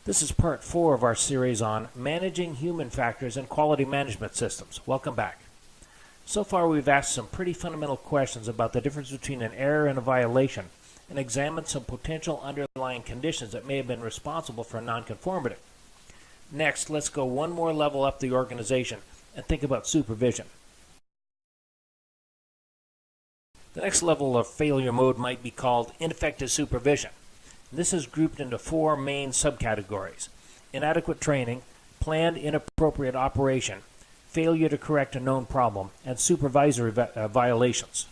This is part 4 of our series on managing human factors and quality management systems. Welcome back. So far we've asked some pretty fundamental questions about the difference between an error and a violation and examined some potential underlying conditions that may have been responsible for nonconformity. Next, let's go one more level up the organization and think about supervision. The next level of failure mode might be called ineffective supervision. This is grouped into 4 main subcategories: inadequate training, planned inappropriate operation, failure to correct a known problem, and supervisory violations.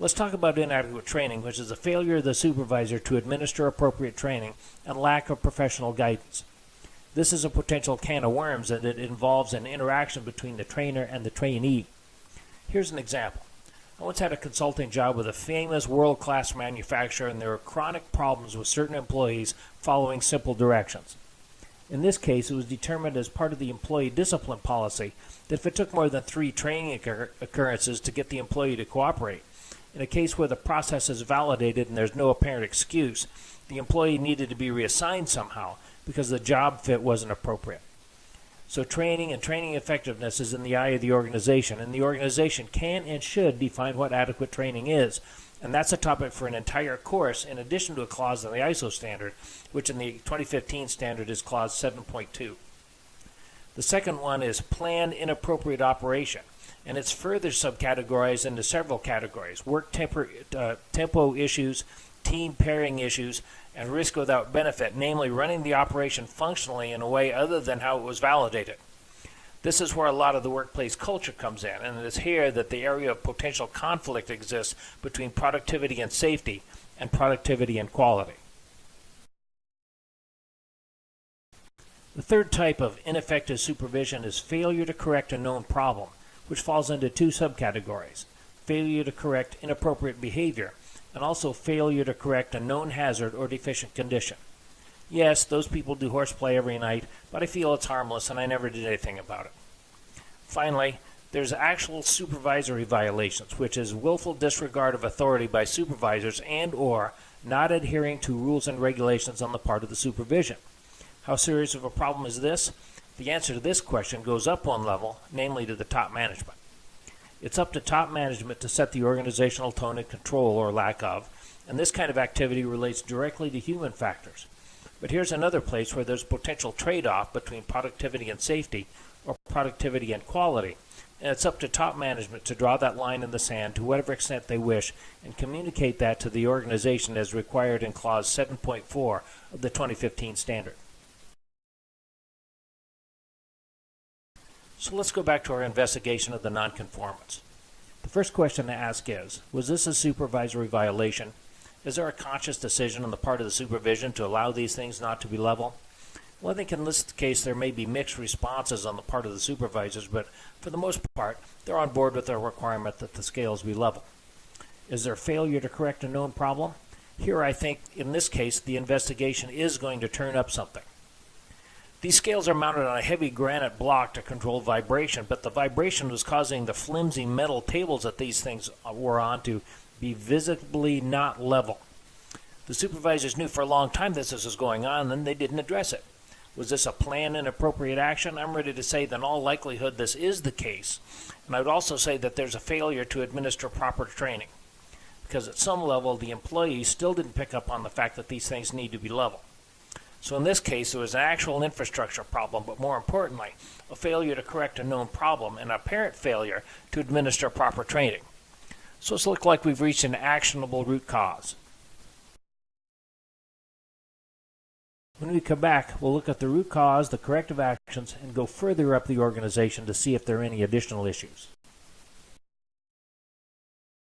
Let's talk about inadequate training, which is a failure of the supervisor to administer appropriate training and lack of professional guidance. This is a potential can of worms, and it involves an interaction between the trainer and the trainee. Here's an example. I once had a consulting job with a famous world-class manufacturer, and there were chronic problems with certain employees following simple directions. In this case, it was determined as part of the employee discipline policy that if it took more than 3 training occurrences to get the employee to cooperate, in a case where the process is validated and there's no apparent excuse, the employee needed to be reassigned somehow because the job fit wasn't appropriate. So training and training effectiveness is in the eye of the organization, and the organization can and should define what adequate training is. And that's a topic for an entire course, in addition to a clause in the ISO standard, which in the 2015 standard is clause 7.2. The second one is planned inappropriate operation, and it's further subcategorized into several categories: work tempo issues, team pairing issues, and risk without benefit, namely running the operation functionally in a way other than how it was validated. This is where a lot of the workplace culture comes in, and it is here that the area of potential conflict exists between productivity and safety and productivity and quality. The third type of ineffective supervision is failure to correct a known problem, which falls into 2 subcategories: failure to correct inappropriate behavior, and also failure to correct a known hazard or deficient condition. Yes, those people do horseplay every night, but I feel it's harmless and I never did anything about it. Finally, there's actual supervisory violations, which is willful disregard of authority by supervisors and/or not adhering to rules and regulations on the part of the supervision. How serious of a problem is this? The answer to this question goes up one level, namely to the top management. It's up to top management to set the organizational tone and control, or lack of, and this kind of activity relates directly to human factors. But here's another place where there's potential trade-off between productivity and safety, or productivity and quality, and it's up to top management to draw that line in the sand to whatever extent they wish and communicate that to the organization as required in clause 7.4 of the 2015 standard. So let's go back to our investigation of the nonconformance. The first question to ask is, was this a supervisory violation? Is there a conscious decision on the part of the supervision to allow these things not to be level? Well, I think in this case there may be mixed responses on the part of the supervisors, but for the most part, they're on board with the requirement that the scales be level. Is there failure to correct a known problem? Here I think, in this case, the investigation is going to turn up something. These scales are mounted on a heavy granite block to control vibration, but the vibration was causing the flimsy metal tables that these things were on to be visibly not level. The supervisors knew for a long time this was going on, and they didn't address it. Was this a planned inappropriate action? I'm ready to say that in all likelihood this is the case, and I would also say that there's a failure to administer proper training, because at some level the employees still didn't pick up on the fact that these things need to be level. So in this case, there was an actual infrastructure problem, but more importantly, a failure to correct a known problem and an apparent failure to administer proper training. So it's looked like we've reached an actionable root cause. When we come back, we'll look at the root cause, the corrective actions, and go further up the organization to see if there are any additional issues.